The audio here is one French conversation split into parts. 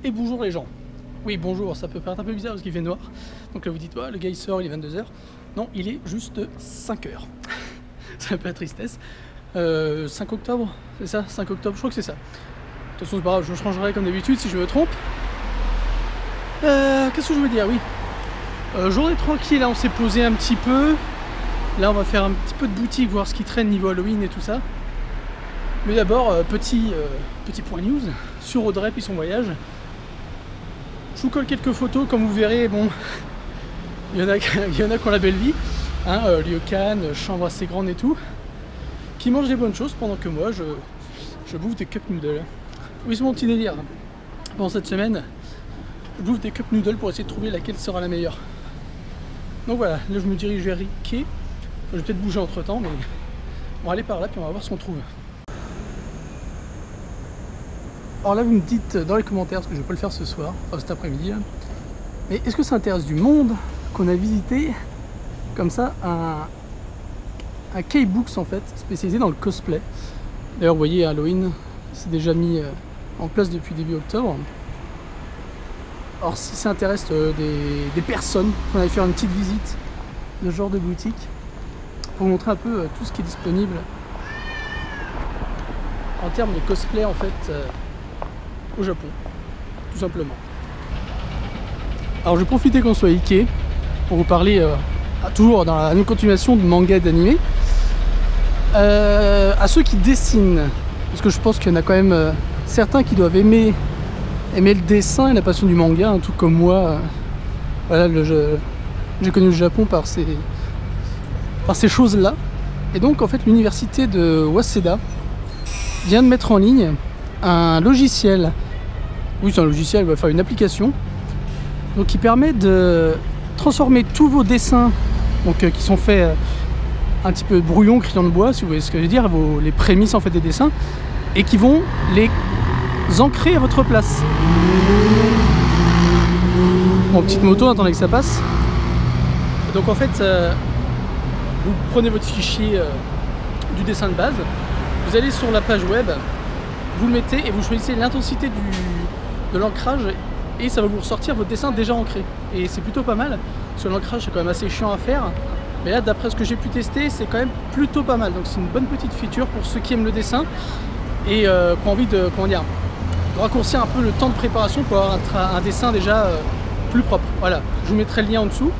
Et bonjour les gens. Oui, bonjour, ça peut paraître un peu bizarre parce qu'il fait noir. Donc là vous dites, ouais, le gars il sort, il est 22 h. Non, il est juste 5 h. C'est un peu la tristesse. 5 octobre, c'est ça? 5 octobre, je crois que c'est ça. De toute façon c'est pas grave, je changerai comme d'habitude si je me trompe. Qu'est-ce que je veux dire? Oui. Journée tranquille, là on s'est posé un petit peu. Là on va faire un petit peu de boutique, voir ce qui traîne niveau Halloween et tout ça. Mais d'abord, petit point news sur Audrey et son voyage. Je vous colle quelques photos, comme vous verrez, bon, il y en a qui ont la belle vie, hein, lieu Cannes, chambre assez grande et tout, qui mangent des bonnes choses pendant que moi je bouffe des cup noodles. Oui, c'est mon petit délire. Pendant cette semaine, je bouffe des cup noodles pour essayer de trouver laquelle sera la meilleure. Donc voilà, là je me dirige vers Riquet. Je vais peut-être bouger entre temps, mais on va aller par là puis on va voir ce qu'on trouve. Alors là vous me dites dans les commentaires, parce que je vais pas le faire ce soir, enfin cet après-midi, mais est-ce que ça intéresse du monde qu'on a visité comme ça un K-Books en fait, spécialisé dans le cosplay. D'ailleurs vous voyez Halloween, c'est déjà mis en place depuis début octobre. Alors si ça intéresse des personnes, on allait faire une petite visite de ce genre de boutique pour vous montrer un peu tout ce qui est disponible en termes de cosplay en fait au Japon, tout simplement. Alors je vais profiter qu'on soit à Ikea pour vous parler toujours dans une continuation de manga et d'animé. À ceux qui dessinent, parce que je pense qu'il y en a quand même certains qui doivent aimer le dessin et la passion du manga, hein, tout comme moi. Voilà, j'ai connu le Japon par ces choses-là. Et donc en fait l'université de Waseda vient de mettre en ligne un logiciel. Oui, c'est un logiciel, il va faire une application donc qui permet de transformer tous vos dessins donc qui sont faits un petit peu brouillon, crayon de bois, si vous voyez ce que je veux dire, les prémices en fait des dessins, et qui vont les ancrer à votre place. Bon, petite moto, attendez que ça passe. Et donc en fait, vous prenez votre fichier du dessin de base, vous allez sur la page web, vous le mettez et vous choisissez l'intensité de l'ancrage et ça va vous ressortir votre dessin déjà ancré. Et c'est plutôt pas mal, parce que l'ancrage c'est quand même assez chiant à faire. Mais là, d'après ce que j'ai pu tester, c'est quand même plutôt pas mal. Donc c'est une bonne petite feature pour ceux qui aiment le dessin et qui ont envie de raccourcir un peu le temps de préparation pour avoir un dessin déjà plus propre. Voilà, je vous mettrai le lien en dessous.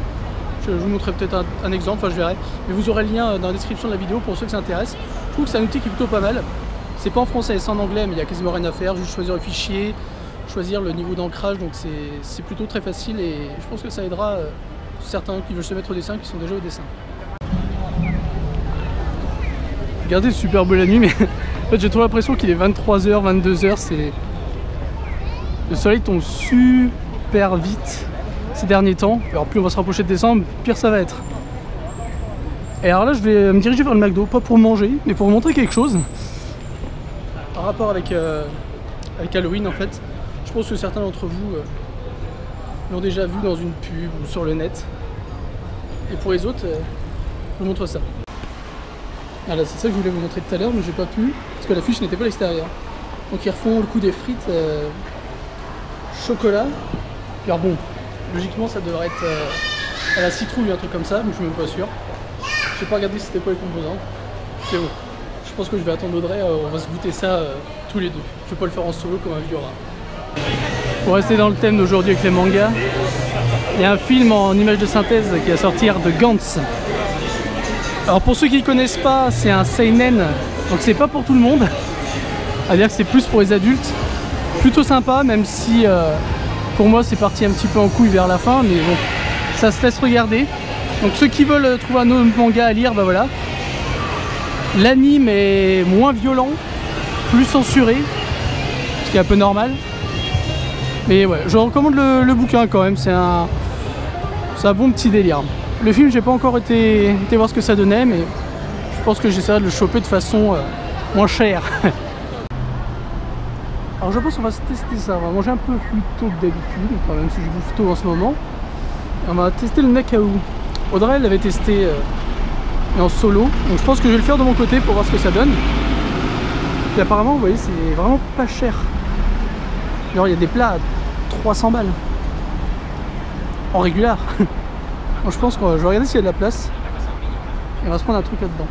Je vous montrerai peut-être un exemple, enfin je verrai. Mais vous aurez le lien dans la description de la vidéo pour ceux que ça intéresse. Je trouve que c'est un outil qui est plutôt pas mal. C'est pas en français, c'est en anglais, mais il y a quasiment rien à faire. Juste choisir le fichier, choisir le niveau d'ancrage. Donc c'est plutôt très facile et je pense que ça aidera certains qui veulent se mettre au dessin, qui sont déjà au dessin. Regardez, c'est super beau la nuit, mais en fait j'ai trop l'impression qu'il est 23 h, 22 h. Le soleil tombe super vite ces derniers temps. Alors plus on va se rapprocher de décembre, pire ça va être. Et alors là je vais me diriger vers le McDo, pas pour manger, mais pour vous montrer quelque chose. En rapport avec Halloween en fait. Je pense que certains d'entre vous l'ont déjà vu dans une pub ou sur le net. Et pour les autres, je vous montre ça. Voilà, c'est ça que je voulais vous montrer tout à l'heure, mais j'ai pas pu, parce que l'affiche n'était pas à l'extérieur. Donc ils refont le coup des frites chocolat. Alors bon, logiquement ça devrait être à la citrouille, un truc comme ça, mais je suis même pas sûr. J'ai pas regardé si c'était pas les composants. Mais bon, je pense que je vais attendre Audrey, on va se goûter ça tous les deux. Je vais pas le faire en solo comme un vieux rat. Pour rester dans le thème d'aujourd'hui avec les mangas, il y a un film en image de synthèse qui va sortir de Gantz. Alors pour ceux qui ne connaissent pas, c'est un seinen, donc c'est pas pour tout le monde. C'est-à-dire que c'est plus pour les adultes. Plutôt sympa, même si pour moi c'est parti un petit peu en couille vers la fin, mais bon, ça se laisse regarder. Donc ceux qui veulent trouver un autre manga à lire, bah voilà. L'anime est moins violent, plus censuré, ce qui est un peu normal. Mais ouais, je recommande le bouquin quand même, c'est un bon petit délire. Le film, j'ai pas encore été voir ce que ça donnait, mais je pense que j'essaierai de le choper de façon moins chère. Alors je pense qu'on va se tester ça, on va manger un peu plus tôt que d'habitude, enfin, même si je bouffe tôt en ce moment. Et on va tester le Nakao. Audrey elle l'avait testé en solo, donc je pense que je vais le faire de mon côté pour voir ce que ça donne. Et apparemment, vous voyez, c'est vraiment pas cher. Genre il y a des plats 300 balles. En régulier. Bon, je pense que je vais regarder s'il y a de la place. Et on va se prendre un truc là-dedans.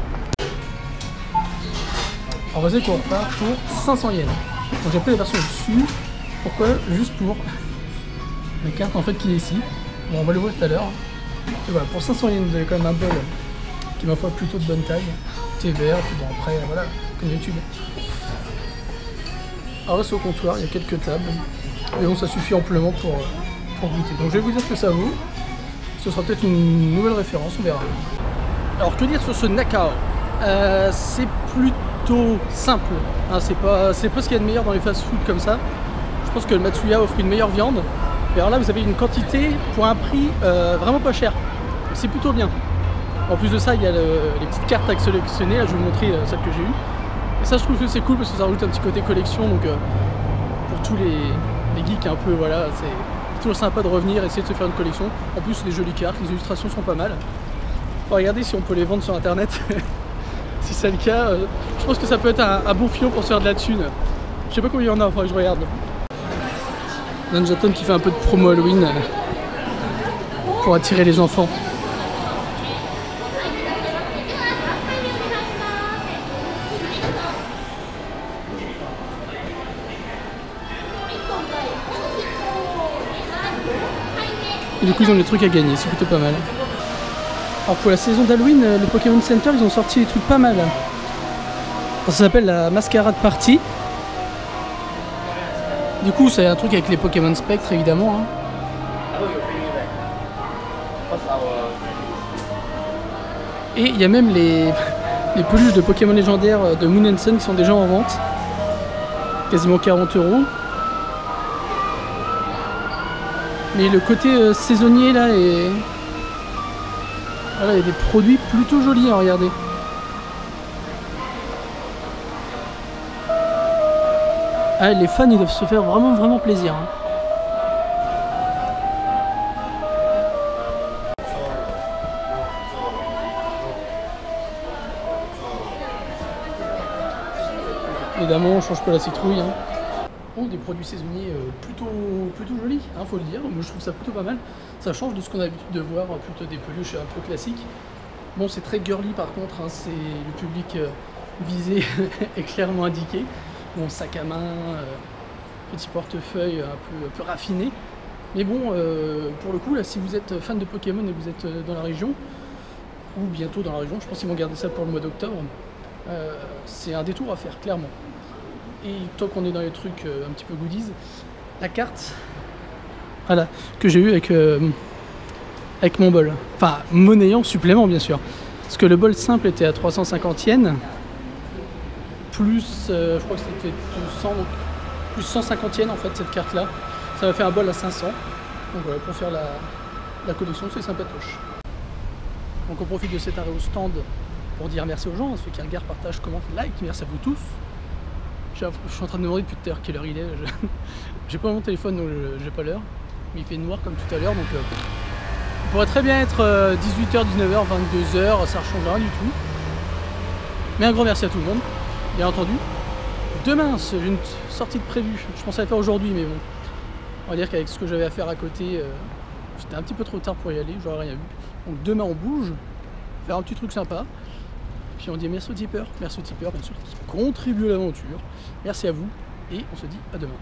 Alors vas-y qu'on repart pour 500 yens. Donc j'ai pris la version dessus. Pourquoi? Juste pour la carte en fait qui est ici. Bon, on va le voir tout à l'heure. Et voilà, pour 500 yens vous avez quand même un bol qui ma foi plutôt de bonne taille. Thé vert, puis bon après voilà, comme YouTube. Alors là c'est au comptoir, il y a quelques tables. Et bon ça suffit amplement pour goûter. Donc je vais vous dire ce que ça vaut. Ce sera peut-être une nouvelle référence, on verra. Alors que dire sur ce Nakao? C'est plutôt simple. Hein, c'est pas ce qu'il y a de meilleur dans les fast-food comme ça. Je pense que le Matsuya offre une meilleure viande. Et alors là vous avez une quantité pour un prix vraiment pas cher. C'est plutôt bien. En plus de ça, il y a les petites cartes à sélectionner. Là je vais vous montrer celle que j'ai eue. Et ça je trouve que c'est cool parce que ça rajoute un petit côté collection. Donc pour tous les geeks un peu, voilà, c'est toujours sympa de revenir, essayer de se faire une collection. En plus les jolies cartes, les illustrations sont pas mal. On va regarder si on peut les vendre sur internet. Si c'est le cas, je pense que ça peut être un bon filon pour se faire de la thune. Je sais pas combien il y en a, il faudrait que je regarde. Ninjaton qui fait un peu de promo Halloween pour attirer les enfants. Et du coup ils ont des trucs à gagner, c'est plutôt pas mal. Alors pour la saison d'Halloween, le Pokémon Center ils ont sorti des trucs pas mal. Alors, ça s'appelle la Mascarade Party. Du coup c'est un truc avec les Pokémon Spectre évidemment. Hein. Et il y a même les peluches de Pokémon légendaires de Moon & Sun qui sont déjà en vente. Quasiment 40 €. Mais le côté saisonnier là est... Voilà, il y a des produits plutôt jolis à regarder. Ah, les fans ils doivent se faire vraiment plaisir. Hein. Évidemment, on change pas la citrouille. Hein. Bon, des produits saisonniers plutôt jolis, hein, faut le dire. Moi je trouve ça plutôt pas mal. Ça change de ce qu'on a l'habitude de voir, plutôt des peluches un peu classiques. Bon, c'est très girly par contre, hein, c'est le public visé est clairement indiqué. Bon, sac à main, petit portefeuille un peu raffiné. Mais bon, pour le coup, là, si vous êtes fan de Pokémon et vous êtes dans la région, ou bientôt dans la région, je pense qu'ils vont garder ça pour le mois d'octobre, c'est un détour à faire, clairement. Et tant qu'on est dans les trucs un petit peu goodies, la carte, voilà, que j'ai eu avec mon bol. Enfin, monnayant supplément, bien sûr. Parce que le bol simple était à 350 yens, plus, je crois que c'était 200, donc plus 150 yens en fait, cette carte-là. Ça m'a fait un bol à 500. Donc voilà, pour faire la collection, c'est sympatoche. Donc on profite de cet arrêt au stand pour dire merci aux gens, ceux qui regardent, partagent, commentent, like, merci à vous tous. Je suis en train de me demander depuis tout à l'heure quelle heure il est. J'ai pas mon téléphone donc j'ai pas l'heure. Mais il fait noir comme tout à l'heure donc il pourrait très bien être 18h, 19h, 22h, ça ne change rien du tout. Mais un grand merci à tout le monde, bien entendu. Demain, j'ai une sortie de prévue. Je pensais la faire aujourd'hui mais bon. On va dire qu'avec ce que j'avais à faire à côté, c'était un petit peu trop tard pour y aller, j'aurais rien vu. Donc demain on bouge, faire un petit truc sympa. Puis on dit merci aux tipeurs bien sûr, qui contribuent à l'aventure. Merci à vous et on se dit à demain.